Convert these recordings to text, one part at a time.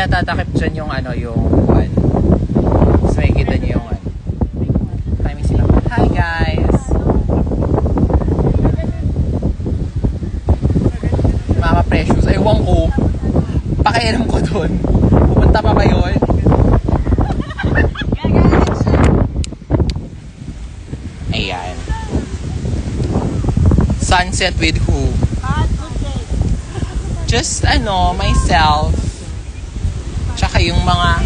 mamaya tatakip dyan yung ano, yung one. Tapos may kita niyo yung one. Hi, Miss Ila. Hi, guys! Mama Precious. Ewan ko. Pakialam ko dun. Pupunta pa ba yun? Ayan. Sunset with who? Just, myself. Tsaka yung mga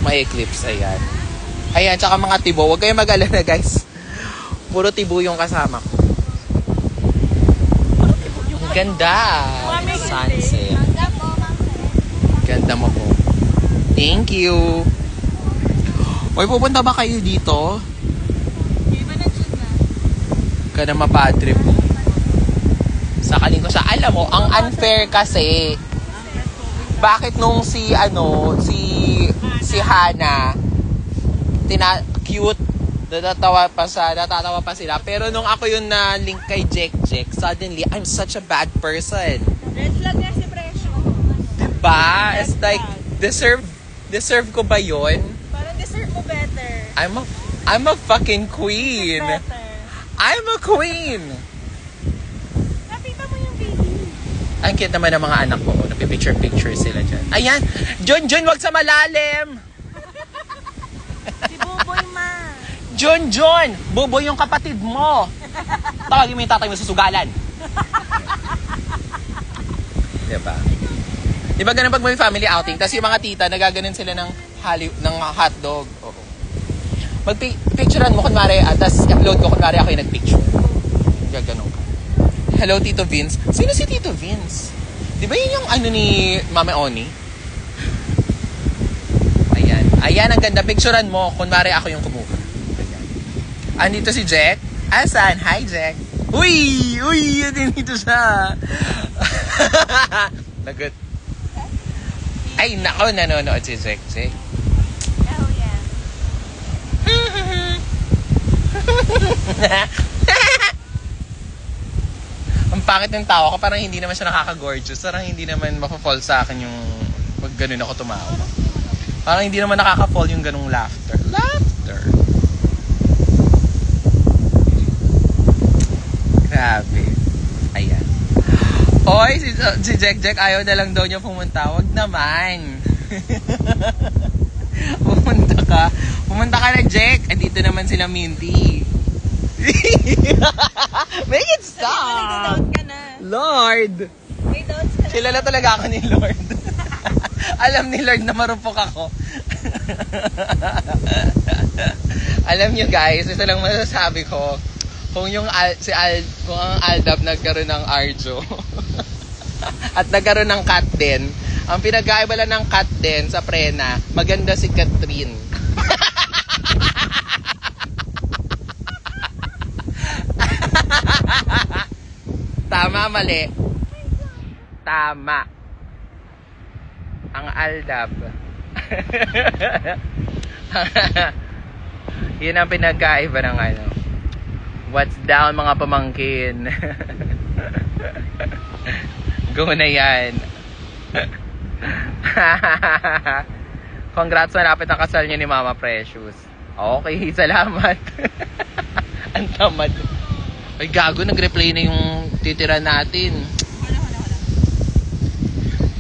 may eclipse, ayan. Ayan, tsaka mga tibo. Huwag kayong mag-alala, guys. Puro tibo yung kasama ko. Ang ganda. Sunset. Ganda mo po. Thank you. Uy, pupunta ba kayo dito? Ka na mapadre po. Sakaling ko siya. Alam mo, ang unfair kasi, bakit nung si Hana, cute, natatawa pa sila. Pero nung ako yung na-link kay Jek, suddenly, I'm such a bad person. Red flag na si Presyo. Diba? It's like, deserve ko ba yun? Parang deserve mo better. I'm a fucking queen. Better. I'm a queen. Nakita mo yung baby. Ang cute naman ng mga anak ko. Nagpipicture sila dyan. Ayan! John, wag sa malalim! Si Buboy ma. John! Buboy yung kapatid mo! Tawagin mo yung tatay mo sa sugalan. Diba? Diba ganun pag may family outing? Tapos yung mga tita, nagaganon sila ng hotdog. Oo. Magpicturean mo, kunwari, tapos upload ko, kunwari ako yung nagpicture. Gaganon ka. Hello, Tito Vince. Sino si Tito Vince? Di ba yun yung ni Mama Oni? Ayan, ang ganda. Picturean mo, kunwari ako yung kumuha. Ayan. Andito si Jack. Asan? Hi, Jack. Uy! Dito siya. Lagot. Ay, nako, nanonood si Jack. Oh, yeah. Ang pangit ng tawa ko, parang hindi naman siya nakaka-gorgeous. Parang hindi naman mapafall sa akin yung pag ganun ako tumawa. Parang hindi naman nakaka-fall yung ganung laughter. Grabe. Ayan. Oy, si Jack ayaw na lang daw niya pumunta. Wag naman. Pumunta ka na, Jack. Andito naman sila Mindy. Make it stop! Nag-doubt ka na. Lord! May doubts ka na. Kilala talaga ako ni Lord. Alam ni Lord na marupok ako. Alam nyo guys, isa lang masasabi ko, kung ang Aldab nagkaroon ng Arjo at nagkaroon ng cat din, ang pinag-aiba lang ng cat din sa prena, maganda si Catherine. Tama, mali. Tama. Ang Aldab. Yun ang pinagkaiba ng what's down, mga pamangkin. Go na yan. Congrats, malapit ang kasal niyo ni Mama Precious. Okay, salamat. Ang tamad. Ay gago, nag-replay na yung titira natin.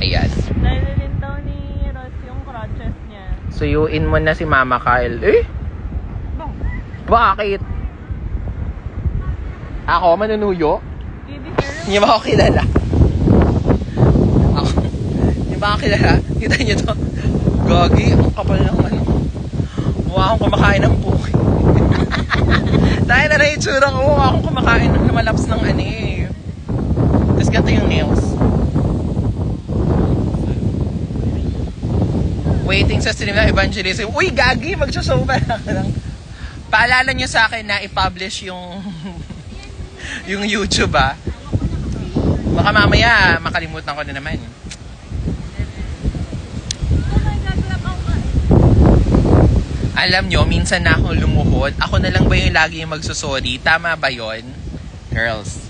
Ayan. Dahil din daw ni Ross yung crotches niya. Suyuin mo na si Mama Kyle. Bakit? Ako, manunuyo? Hindi ba ako kilala? Hindi ba ako kilala? Kita niyo to? Gagi, ang kapal ng mukha akong kumakain ng puki. Dahil na itsura ko, mukha akong kumakain ng lumalaps ng Tapos gato yung nails. Waiting sa stream na evangelism. Uy, gagi! Mag-show pa lang. Paalala nyo sa akin na i-publish yung yung YouTube Baka mamaya makalimutan ko na naman. Alam nyo, minsan na akong lumuhod. Ako na lang ba yung lagi yung magsusorry? Tama ba yon? Girls,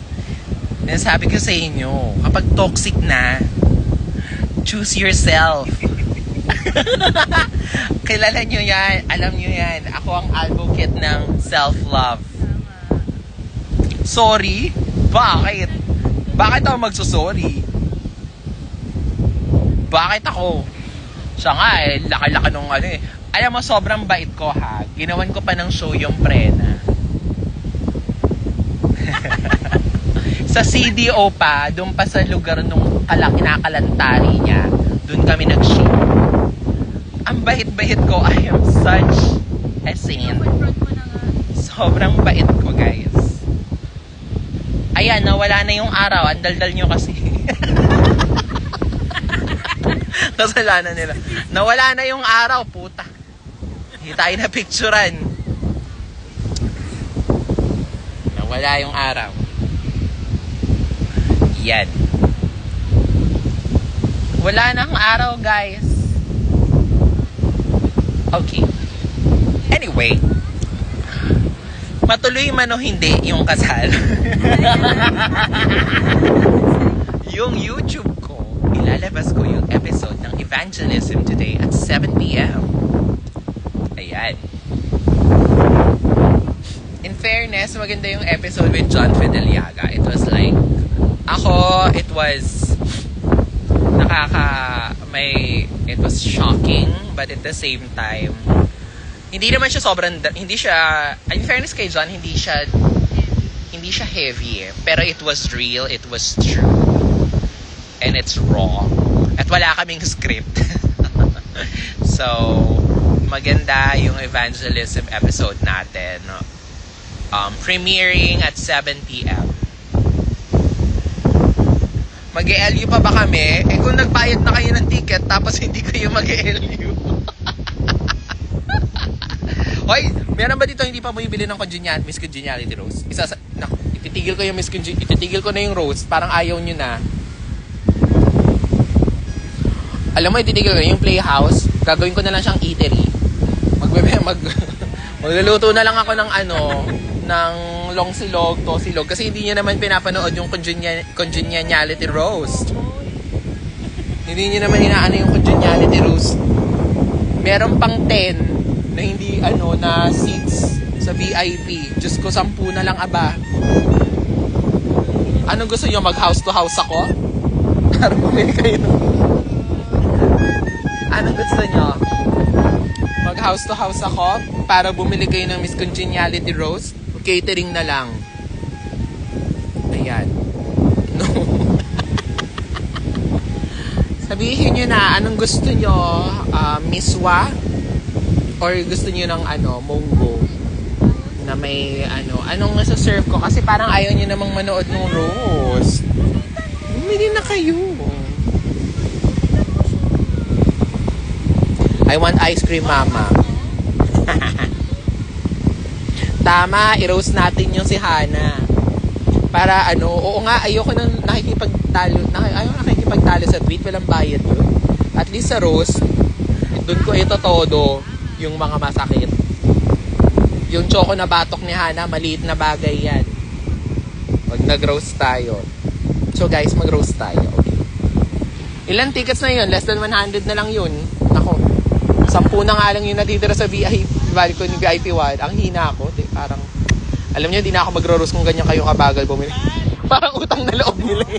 nasabi ko sa inyo, kapag toxic na, Choose yourself. Kilala nyo yan. Alam nyo yan. Ako ang advocate ng self-love. Sorry? Bakit? Bakit ako magsusorry? Bakit ako? Siya nga eh, laka-laka nung ano eh. Alam mo, sobrang bait ko ha. Ginawan ko pa ng show yung prena. Sa CDO pa, doon pa sa lugar nung kinakalantari niya, doon kami nag-show. Ang bait-bait ko, I am such a saint. Sobrang bait ko, guys. Ayan, nawala na yung araw. Ang daldal nyo kasi. Kasalanan nila. Nawala na yung araw, puta. Hindi tayo na picturean. Nawala yung araw. Yan. Wala nang araw, guys. Okay. Anyway. Matuloy man o hindi yung kasal. Yung YouTube ko, ilalabas ko yung episode ng Evangelism today at 7 p.m. Ayan. In fairness, maganda yung episode with John Fideliaga. It was like, it was shocking, but at the same time, hindi naman siya in fairness kay John, hindi siya heavy eh. Pero it was real, it was true, and it's raw. At wala kaming script. So, maganda yung evangelism episode natin. Premiering at 7 p.m. Mag-LU pa ba kami? Eh kung nagbayad na kayo ng ticket tapos hindi kayo mag-LU. Hoy, meron ba dito hindi pa bumibili ng Miss Congeniality Rose? Ititigil ko na yung rose. Parang ayaw nyo na. Alam mo, ititigil ko yung Playhouse. Gagawin ko na lang siyang eatery. Magluluto na lang ako ng ng long silog, to silog. Kasi hindi niya naman pinapanood yung Congeniality Roast. Hindi niya naman inaano yung Congeniality Roast. Meron pang 10 na hindi na seats sa VIP. Diyos ko, 10 na lang aba. Anong gusto niyo? Mag house to house ako? Para bumili kayo ng... Anong gusto niyo? Mag house to house ako para bumili kayo ng Miss Congeniality Roast? Catering na lang. Ayan. No. Sabihin nyo na, anong gusto nyo? Miswa? Or gusto nyo ng munggo? Na may anong nasa-serve ko? Kasi parang ayaw nyo namang manood ng roast. Bumili na kayo. I want ice cream, mama. Tama, i-roast natin yung si Hana. Para oo nga, ayoko nang nakikipagtalo sa tweet, walang bayad yun. At least sa roast, dun ko ito todo yung mga masakit. Yung choco na batok ni Hana, maliit na bagay yan. Pag nag-roast tayo. So guys, mag-roast tayo. Okay. Ilan tickets na yun? Less than 100 na lang yun. Nako. 10 na nga lang yung natitira sa VIP. Balcony ni VIP 1. Ang hina ako. Parang, alam niyo, di na ako magro-roast kung ganyan kayo kabagal bumili. Parang utang na loob nila eh.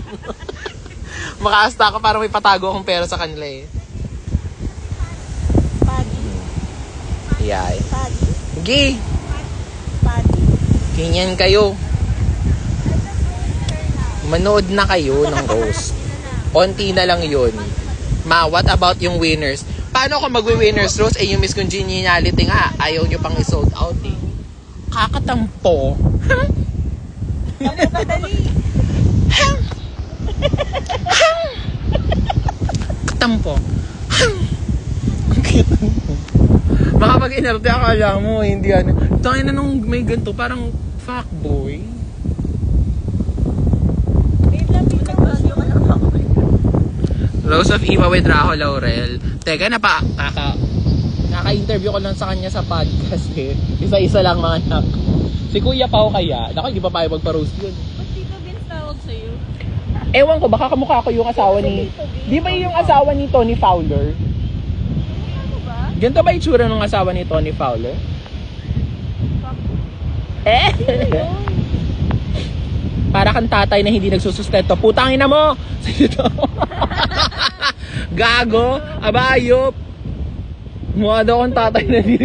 Makaasta ako para may patago akong pera sa kanila eh. Pagi. Yay. Pagi. Sige. Pagi. Ganyan kayo. Manood na kayo ng roast. Konti na lang yun. Ma, what about yung winners? Paano kung magwi-winners roast? Eh, yung Miss Congeniality nga, ayaw nyo pang i-sold out eh. Kakatampo. Kadali. Katampo. Baka pag inerte, akala mo, hindi Tayo na nung may ganito, parang fuckboy. Rose of Eva with Raho Laurel. Teka, naka-interview ko lang sa kanya sa podcast eh. Isa-isa lang mga anak. Si Kuya Pao kaya. Naku, hindi pa tayo magpa-roast yun. Ba't Tito Vince tawag sa'yo? Ewan ko, baka kamukha ko yung asawa ni... Di ba yung asawa ni Tony Fowler? Ano ba? Ganito ba itsura ng asawa ni Tony Fowler? Eh? Para kang tatay na hindi nagsusustento. Putangin na mo! Gago! Abayop! Mukha daw akong tatay na hindi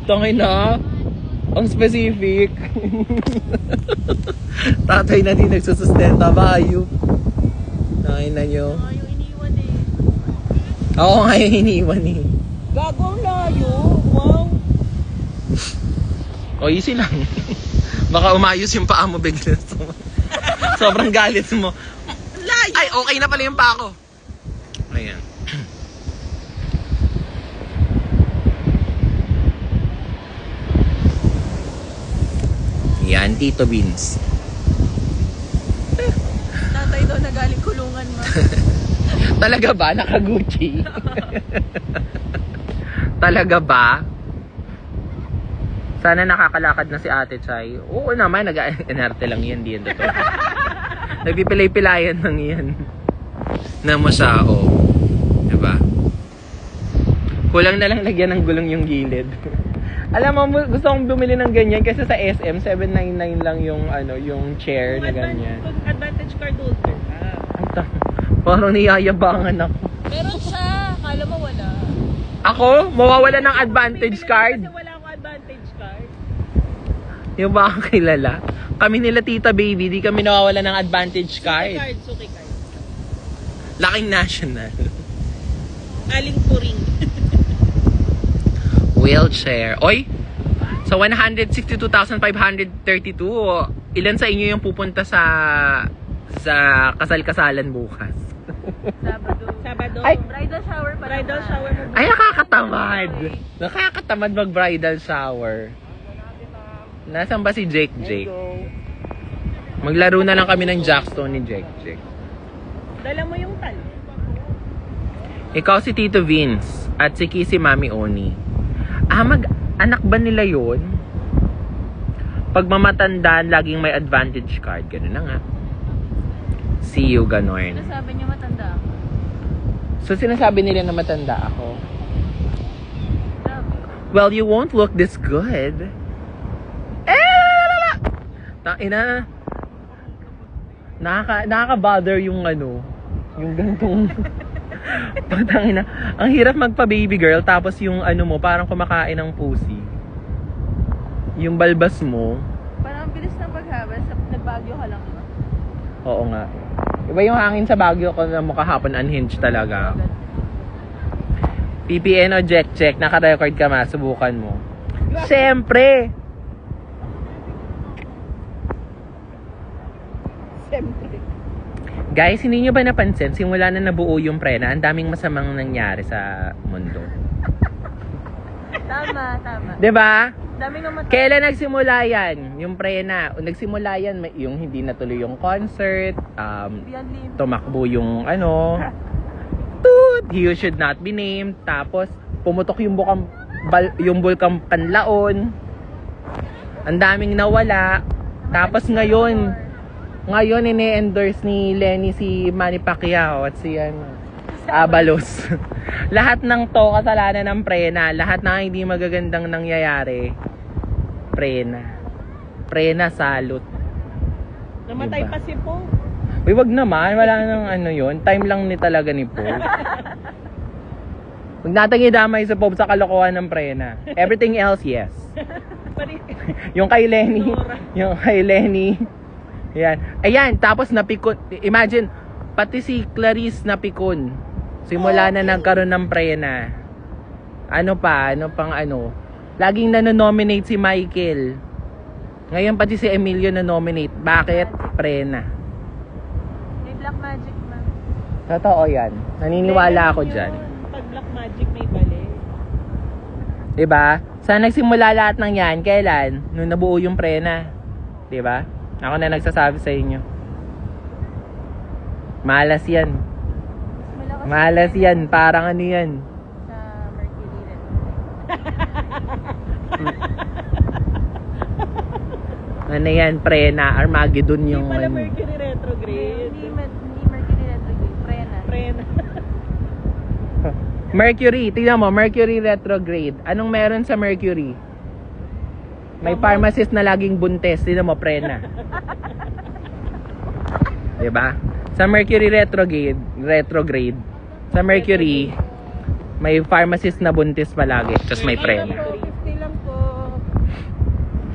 tangin na. Ang specific. Tatay na hindi nagsusustento. Abayop. Tangin na nyo. Yung iniwan eh. Ako nga yung iniwan eh. Gago ang layo. Wow. O, easy lang. Baka umayos yung paa mo bigla. Sobrang galit mo. Ay, okay na pala yung paa ko. Ayan. Yan, Tito Beans. Tatay daw na galing kulungan mo. Talaga ba? Naka-Gucci? Talaga ba? Sana nakakalakad na si Ate Chay. Oo naman, nag-NRT lang yan, di yan totoo. Nagpipilay-pilayan lang yan. Na masyao. Diba? Kulang na lang lagyan ng gulong yung gilid. Alam mo, gusto kong bumili ng ganyan kasi sa SM, 799 lang yung, yung chair na ganyan. Kung advantage card holder ka. Parang niyayabangan ako. Meron siya. Kala mo wala. Ako? Mawawala ng advantage card? Kasi wala akong advantage card. Yung ba akong kilala? Kami nila Tita Baby, di kami nawawala ng advantage card. Suki card. Laking national. Aling puring. Wheelchair. Oy! Sa 162,532, ilan sa inyo yung pupunta sa kasal-kasalan bukas? Sabado. Ay! Bridal shower pa. Bridal shower mo. Ay, nakakatamad. Nakakatamad mag-bridal shower. Nasaan ba si Jake? Maglaro na lang kami ng Jackstone ni Jake. Dala mo yung tal. Ikaw si Tito Vince at si Kissy Mami Oni. Mag-anak ba nila yun? Pag mamatandaan, laging may advantage card. Ganun na nga. See you, ganon. Sinasabi niya matanda ako. So, sinasabi nila na matanda ako. Well, you won't look this good. Ina, nakaka-bother yung yung gantong pagtangina. Ang hirap magpa-baby girl tapos yung mo parang kumakain ng pussy. Yung balbas mo. Parang bilis ng paghaba. Nagbagyo ka lang ba? Oo nga. Iba yung hangin sa Baguio ko na mukha hapon unhinged talaga. PPN o check, naka-record ka ma, subukan mo. Siyempre! Guys, hindi nyo ba napansin, simula na nabuo yung prena, ang daming masamang nangyari sa mundo. Tama. Diba? Daming naman. Kailan nagsimula yan? Yung prena. Nagsimula yan, yung hindi natuloy yung concert, tumakbo yung toot, you should not be named, tapos pumutok yung bulkang Panlaon, ang daming nawala, tapos ngayon ine-endorse ni Lenny si Manny Pacquiao at si Abalos. Lahat ng to kasalanan ng prena, lahat ng hindi magagandang nangyayari, prena salot. Namatay diba? pa si Po. Uy, wag naman, wala nang yun, time lang ni talaga ni Pope. Huwag natin idamay sa Pope sa kalokohan ng prena. Everything else, yes. Yung kay Lenny, yan. Ayan, tapos napikon. Imagine, pati si Clarice napikon. Simula na nagkaroon ng prena. Ano pang laging nanonominate si Michael. Ngayon pati si Emilio nanominate. Bakit? Prena. May black magic man. Totoo yan. Naniniwala ako dyan. Pag black magic may bali. Diba? Saan nagsimula lahat ng yan? Kailan? Nung nabuo yung prena. Diba? Ako na nagsasabi sa inyo. Malas yan. Malas yan. Parang yan. Sa Mercury rin. Ano yan, Prena, Armageddon Hindi yung... pala Mercury retrograde. Hindi Mercury retrograde. Prena. Prena. Mercury, tingnan mo, Mercury retrograde. Anong meron sa Mercury? May pharmacist na laging buntes. Tingnan mo, Prena. Diba? Sa Mercury retrograde, sa Mercury, may pharmacist na buntis palagi. Tapos may Prena. 50 lang po.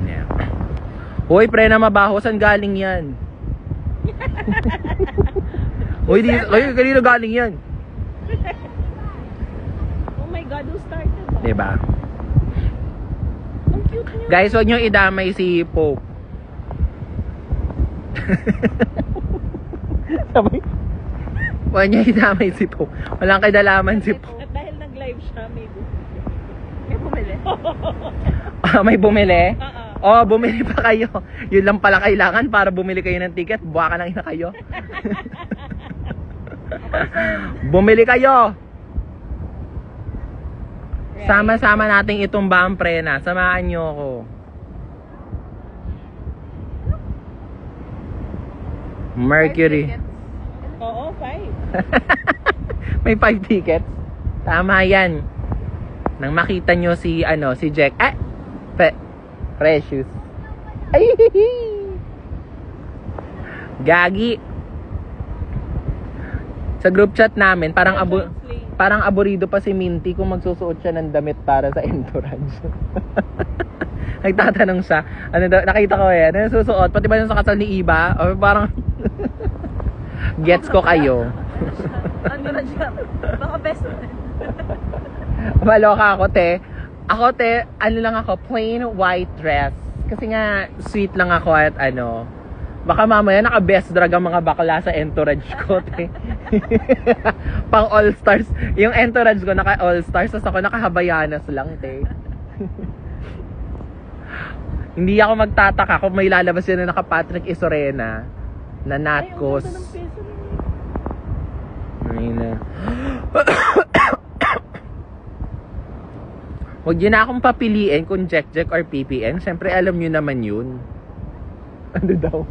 Yeah. Hoy, Prena mabaho. Saan galing yan? Hoy, kanino galing yan? Oh my God, who started that? Diba? Ang cute niya. Guys, huwag nyo idamay si Pope. Sabay? Huwag nyo idamay si Pope. Walang kadalaman si Pope. At dahil nag-live siya, may bumili. May bumili? Oo. Oh, bumili pa kayo. Yun lang pala kailangan para bumili kayo ng ticket. Buwa ka lang na kayo. Bumili kayo. Sama-sama nating itumba ang Prena. Samahan nyo ako. Mercury. Oo, 5. May 5 tickets. Tama yan. Nang makita nyo si, si Jack. Precious. Ay, Gagi. Sa group chat namin, parang aburido pa si Minty kung magsusuot siya ng damit para sa entourage. Nagtatanong siya, nakita ko ano susuot, pati ba yung sa kasal ni Iba? O parang, gets ko kayo. Ano na siya? Baka best friend. Maloka ako, te. Ako, te, lang ako, plain white dress. Kasi nga, sweet lang ako at baka mamaya naka-best drag ang mga bakla sa entourage ko, te. Pang all-stars. Yung entourage ko naka-all-stars, tapos ako naka-habayanas lang, te. Hindi ako magtataka kung may lalabas yun na naka-Patrick Isorena na Natkos. Ay, ang ganda ng peso niya. Ayun na. Huwag yun na akong papiliin kung Jack or PPN. Siyempre, alam nyo naman yun. Ano daw?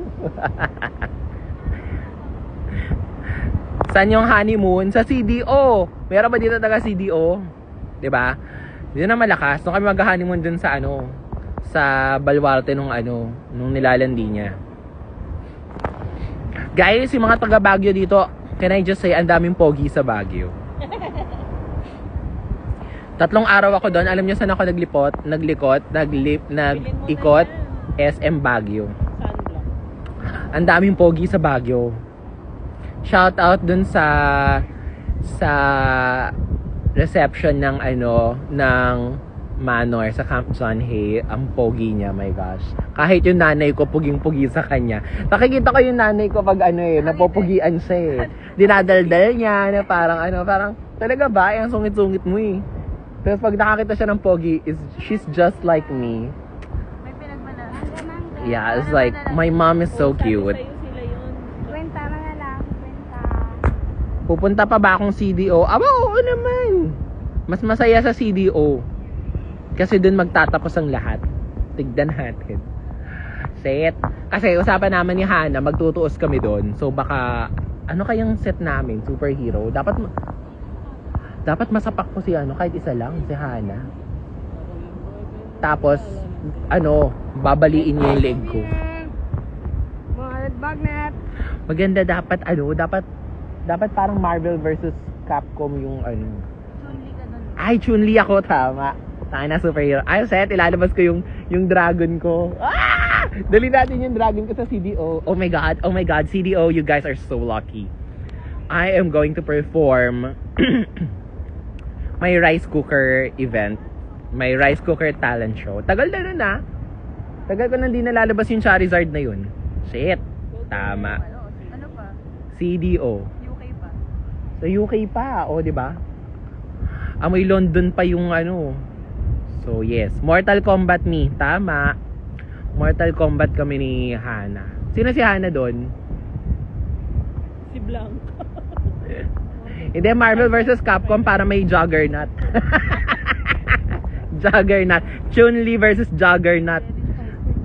Saan yung honeymoon? Sa CDO. Meron ba dito taga CDO? Diba? Dito na malakas. Nung kami mag-honeymoon dun sa sa Baluarte nung nilalandi niya. Guys, yung mga taga Baguio dito, can I just say, ang daming pogi sa Baguio. 3 araw ako doon. Alam niyo saan ako naglikot? Nag-ikot SM Baguio. Sunblock. Ang daming pogi sa Baguio. Shout out dun sa reception ng ng Manor sa Camp John Hay. Ang pogi niya, my gosh. Kahit yung nanay ko puging-pugi sa kanya. Nakikita ko yung nanay ko pag napopugian siya eh. Dinadaldal niya na parang talaga ba? Ang sungit-sungit mo eh. Tapos pag nakakita siya ng pogi, she's just like me. May pinagmanahan. Yeah, it's like, my mom is so cute. Sabi sa'yo sila yun. Kwenta mga lang. Kwenta. Pupunta pa ba akong CDO? Aba, oo naman. Mas masaya sa CDO. Kasi dun magtatapos ang lahat. Tignan natin. Set. Kasi usapan naman ni Hana, magtutuos kami dun. So baka, kayang set namin? Superhero? Dapat masapak ko si kahit isa lang, si Hana. Tapos, babaliin niya yung leg ko. Mga bagnet. Maganda dapat, dapat parang Marvel versus Capcom yung Chun-Li ka nun. Ay, Chun-Li ako, tama. Sana superhero. Ay, set, ilalabas ko yung dragon ko. Ah! Dali natin yung dragon ko sa CDO. Oh my God, CDO, you guys are so lucky. I am going to perform my rice cooker event. My rice cooker talent show. Tagal na nun ah. Tagal ko nang di nalalabas yung Charizard na yun. Shit. Tama. Ano pa? CDO. UK pa. Sa UK pa. O, diba? Amoy London pa yung So, yes. Mortal Kombat me. Tama. Mortal Kombat kami ni Hana. Sino si Hana doon? Si Blanc. Hindi, Marvel versus Capcom para may Juggernaut. Juggernaut. Chun-Li versus Juggernaut.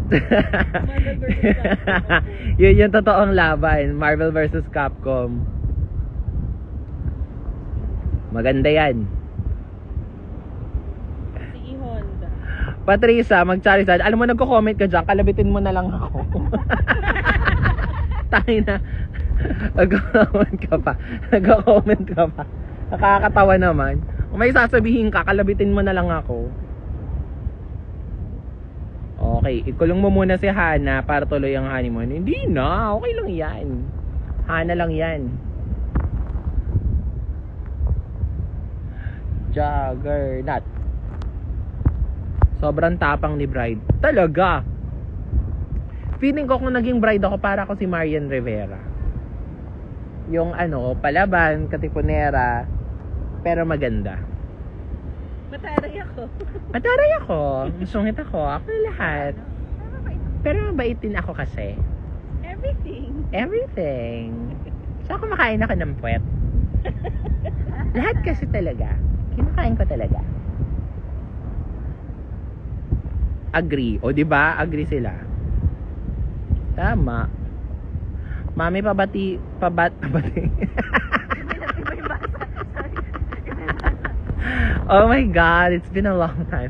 Marvel versus Capcom. Yun yung totoong laban. Marvel versus Capcom. Maganda yan. Si E-Honda. Patricia, mag-Charizard. Alam mo, nagko-comment ka dyan. Kalabitin mo na lang ako. Tayo na. Nagko-comment ka pa. Nagko-comment ka pa. Nakakatawa naman. Kung may sasabihin ka, kalabitin mo na lang ako. Okay, ikulong mo muna si Hana para tuloy ang honeymoon. Hindi na, okay lang yan. Hana lang yan. Juggernaut. Sobrang tapang ni bride. Talaga. Feeling ko kung naging bride ako, para ako si Marian Rivera. Yung palaban, katipunera, pero maganda. Mataray ako. Mataray ako. Sungit ako. Ako lahat. Pero mabait din ako kasi. Everything. So kumakain ako ng puwet. Lahat kasi talaga. Kinakain ko talaga. Agree. O diba? Agree sila. Tama. Mami, pabati. Oh my God, it's been a long time.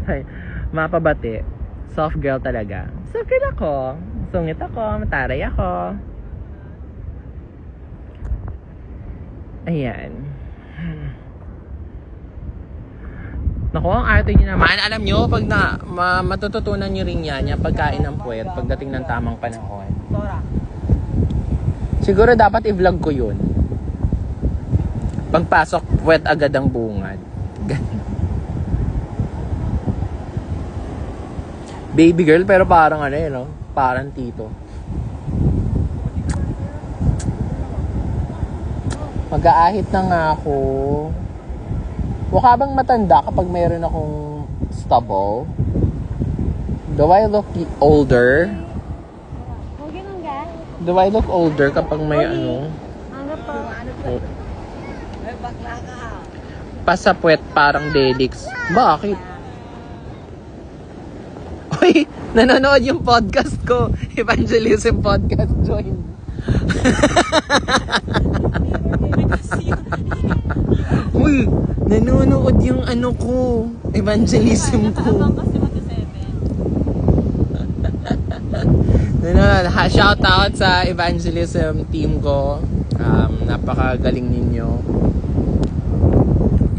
Mapabati. Soft girl talaga. Soft girl ako. Sungit ako. Mataray ako. Ayan. Naku, ang arte nyo naman. Alam nyo, pag matututunan nyo rin yan, yung pagkain ng puwet, pagdating ng tamang panahon. Siguro dapat i-vlog ko yun. Pagpasok, puwet agad ang bungad. Baby girl, pero parang parang tito. Mag-aahit na nga ako. Mukha bang matanda kapag mayroon akong stubble? Do I look older? Do I look older kapag may pasapwet parang Delix? Bakit? Uy, nanonood yung podcast ko. Evangelism podcast, join. Uy, nanonood yung ko. Evangelism ko. Shout out sa evangelism team ko. Napakagaling ninyo.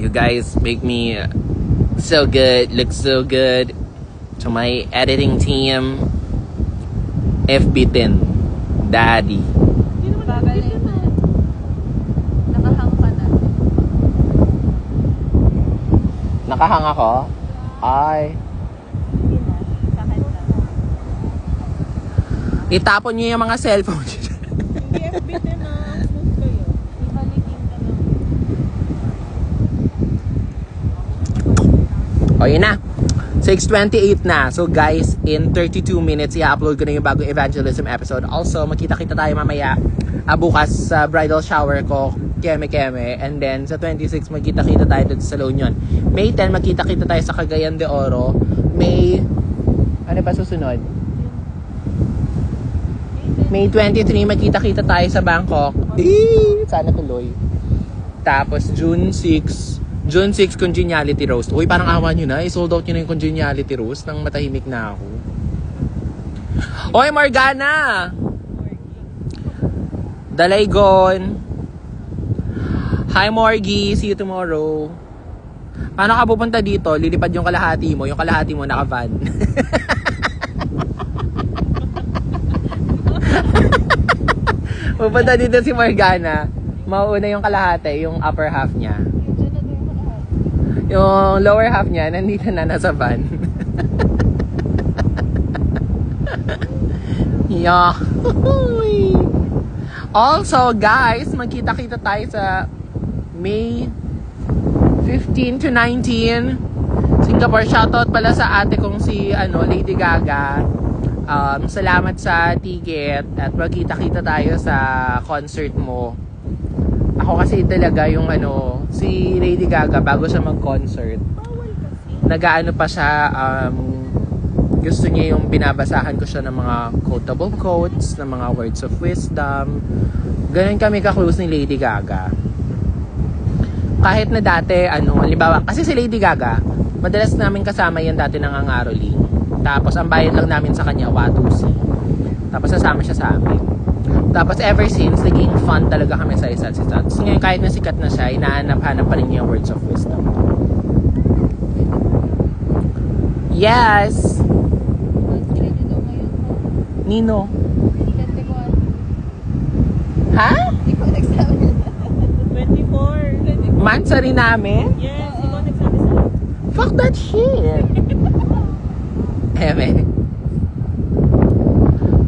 You guys make me so good, look so good. To my editing team, FB10, Daddy. Nakahang ka na. Nakahang ako? Ay. Itapon nyo yung mga cellphone. Hindi FB din na. Smooth kayo. Ibalikin ka na. O yun na. 6:28 na. So guys, in 32 minutes, i-upload ko na yung bagong evangelism episode. Also, makita-kita tayo mamaya bukas sa bridal shower ko, keme-keme. And then, sa 26, magkita-kita tayo dun sa La Union. May 10, magkita-kita tayo sa Cagayan de Oro. May, ano pa susunod? May 23, magkita-kita tayo sa Bangkok. Sana tuloy. Tapos, June 6, Congeniality Roast. Uy, parang awa nyo na. I-sold out nyo na yung Congeniality Roast nang matahimik na ako. Oy, Morgana! Dalaygon! Hi, Morgie! See you tomorrow. Paano ka pupunta dito? Lilipad yung kalahati mo. Yung kalahati mo naka-van. Pupunta dito si Morgana. Mauuna yung kalahati, yung upper half niya. Yung lower half niya, nandito na nasa van. Yeah. Also, guys, magkita-kita tayo sa May 15 to 19. Singapore, shoutout pala sa ate kong si Lady Gaga. Salamat sa ticket at magkita-kita tayo sa concert mo. Ako kasi talaga yung si Lady Gaga bago siya mag-concert. Nag-aano pa siya Gusto niya yung binabasahan ko siya ng mga quotable quotes, ng mga words of wisdom. Ganun kami ka-close ni Lady Gaga. Kahit na dati, halimbawa, kasi si Lady Gaga, madalas namin kasama yan dati ng Angaroling. Tapos, ang bayad lang namin sa kanya, Watusi. Tapos, sasama siya sa amin. Tapos, ever since, naging fun talaga kami sa isa't isa. Tapos, ngayon, kahit na sikat na siya, hinahanap-hanap pa rin niya yung words of wisdom. Yes! Sila nyo daw ngayon po. Nino? Ikante ko ano. Ha? Hindi ko nagsabi. 24. Mansa rin namin? Yes, ikaw nagsabi sa akin. Fuck that shit! Eme.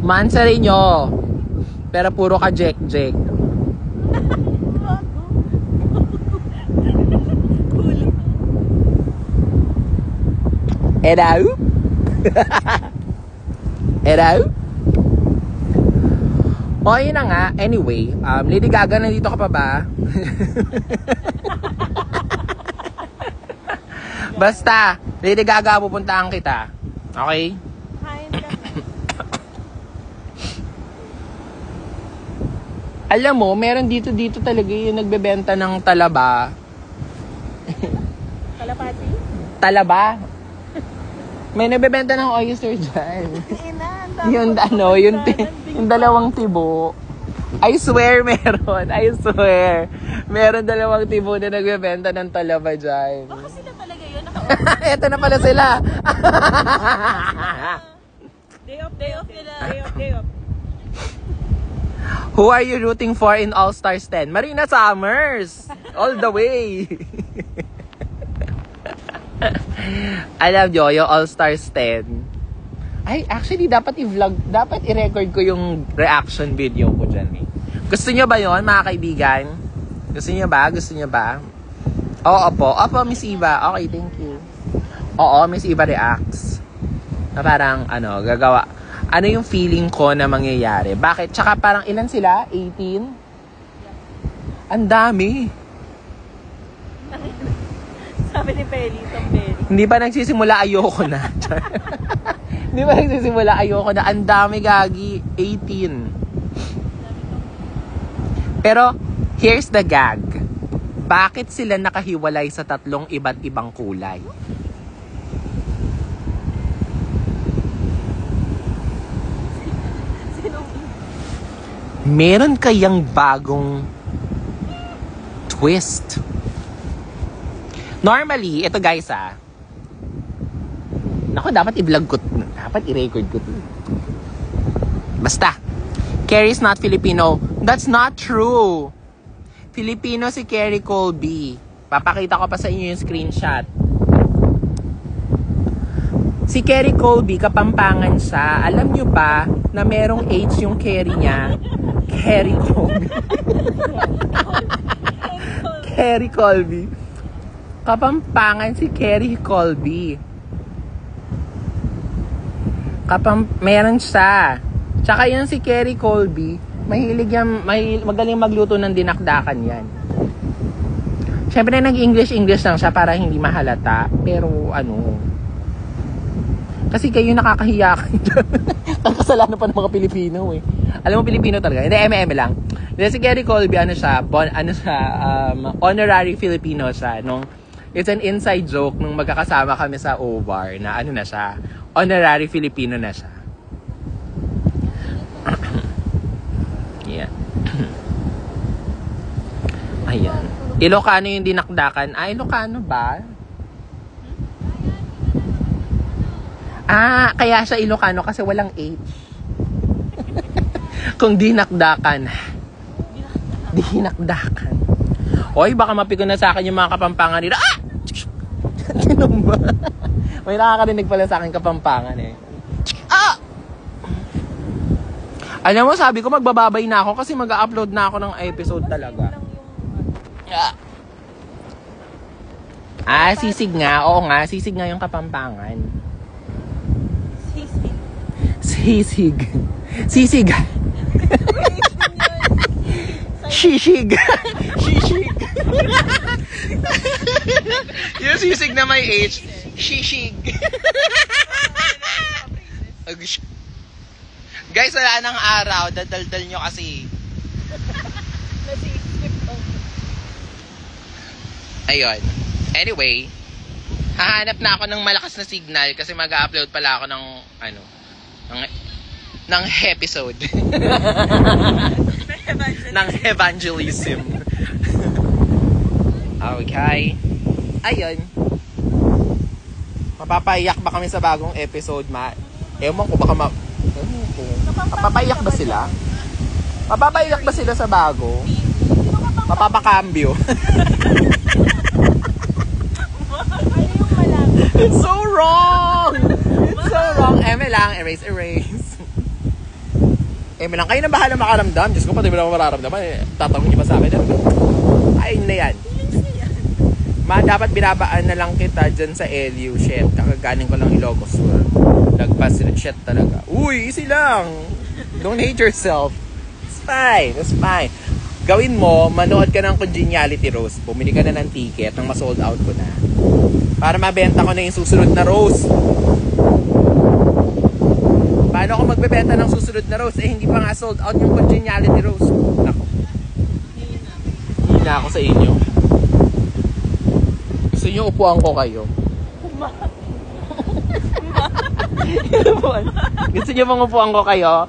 Mansa rin nyo. Pero puro ka Jek. Hello? Hello? O, yun na nga. Anyway, Lady Gaga, nandito ka pa ba? Basta, Lady Gaga, pupuntahan kita. Okay? Kain ka. Alam mo, meron dito talaga yung nagbebenta ng talaba. Kalapati? Talaba? May nagbebenta ng oyster dyan. Ina, Yung yung dalawang tibo. I swear meron. I swear. Meron dalawang tibo na nagbebenta ng talaba dyan. Baka sila talaga yun. Eto na pala sila. Day off nila. Day off. Who are you rooting for in All-Stars 10? Marina Summers! All the way! Alam nyo, yung All-Stars 10. Ay, actually, dapat i-record ko yung reaction video ko dyan eh. Gusto nyo ba yon mga kaibigan? Gusto nyo ba? Oo po. Opo, Miss Eva. Okay, thank you. Oo, Miss Eva reacts. Na parang, gagawa. Ano yung feeling ko na mangyayari? Bakit? Tsaka parang ilan sila? 18? Ang dami. Sabi ni Pelly, Tombelli. Hindi pa nagsisimula, ayoko na. Hindi pa nagsisimula, ayoko na. Ang dami, gagi. 18. Pero, here's the gag. Bakit sila nakahiwalay sa tatlong iba't ibang kulay? Meron kayang bagong twist. Normally, ito guys naku, dapat i-vlog ko. Dapat i-record ko. Basta. Carrie's not Filipino. That's not true. Filipino si Carrie Colby. Papakita ko pa sa inyo yung screenshot. Si Carrie Colby, Kapampangan siya. Alam nyo ba na merong H yung Carrie niya? Carrie Colby. Carrie Colby. Kapampangan si Carrie Colby. Meron siya. Tsaka yan si Carrie Colby, mahilig yan, magaling magluto ng dinakdakan yan. Siyempre nag-English lang siya para hindi mahalata. Pero kasi kayo nakakahiya kayo. Ang kasalanan pa ng mga Pilipino eh. Alam mo, Pilipino talaga. Hindi, eme lang. Si Carrie Colby, honorary Filipino siya. It's an inside joke nung magkakasama kami sa O-Bar na na siya. Honorary Filipino na siya. Yeah. Ayan. Ilocano yung dinakdakan. Ilocano ba? Kaya siya Ilocano kasi walang H. Kung dinakdakan. Dinakdakan. Oy, baka mapiko na sa akin yung mga Kapampangan nila. Tinumba. May nakakarinig pala sa akin Kapampangan eh. Alam mo, sabi ko magbababay na ako kasi mag-upload na ako ng episode talaga. Sisig nga. Oo nga, sisig nga yung Kapampangan. Sisig. Sisig. Sisig. Sisig. Yung sisig na may H. Sisig. Nahulog siya. Guys, wala nang araw. Dadaldal nyo kasi. Nasi-skip lang. Ayun. Anyway, hahanap na ako ng malakas na signal kasi mag-upload pala ako ng ng episode. ng evangelism. Okay. Ayun. Mapapaiyak ba kami sa bagong episode, Ma? Ewan ko baka mapapaiyak ba sila? Mapapaiyak ba sila sa bago? Mapapakambyo. It's so wrong! It's so wrong. Eme lang. Erase. Eme lang. Kayo na bahala makaramdam. Diyos ko, pati mo lang mararamdaman. Tatawag niyo pa sa akin. Ayun na yan. Ma, dapat binabaan na lang kita dyan sa LU. Shit, kakagaling ko lang Ilocos Sur. Lagpas sila. Shit talaga. Uy, easy lang. Don't hate yourself. It's fine. Gawin mo, manood ka ng Congeniality Rose. Bumili ka na ng ticket nang ma-sold out ko na. Para mabenta ko na yung susunod na Rose. Paano ako magbebenta ng susunod na Rose? Eh, hindi pa nga sold out yung Congeniality Rose. Nako. Hina ako sa inyo. Gusto nyo upuan ko kayo? Gusto nyo bang upuan ko kayo?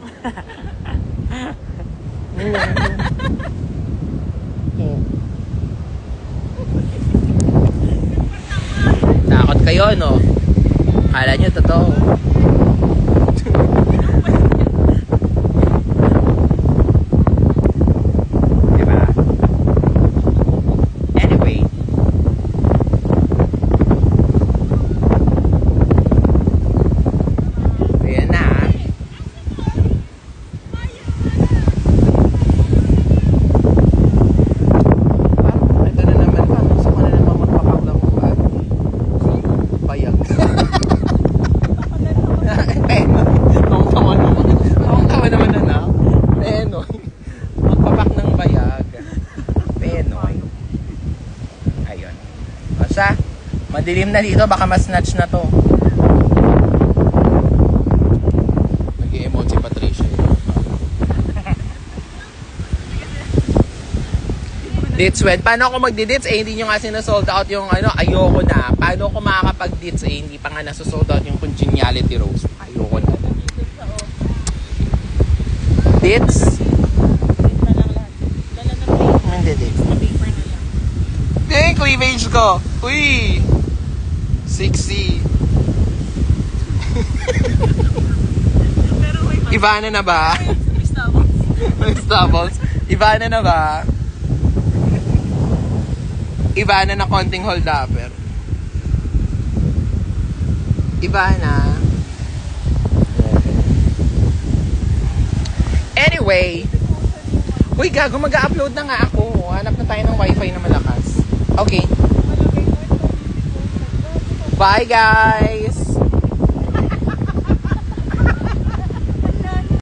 Takot kayo, no? Kala nyo totoo. Diba? Anyway. Ayan na. Ito na naman. Gusto ko na naman magpapakla ko ba? Bayag. Tawang-tawa naman na. Penoy. Magpapak ng bayag. Penoy. Ayun. Basta, madilim na dito. Baka mas-snatch na to. Nag-i-emote si Patricia. Dates when? Paano ako magdi-dates? Eh, hindi nyo nga sinasold out yung ayoko na. Paano ako makakapag-dates? Eh, hindi pa nga nasosold out yung Congeniality Rose. Ayoko na. Dates? Hindi, dates. Yung cleavage ko. Uy! Sexy. Ivana na ba? May stubbles. Ivana na ba? Ivana na konting hold-upper. Ivana. Anyway. Uy, gago, mag-upload na nga ako. Hanap na tayo ng wifi na malakas. Okay. Bye, guys!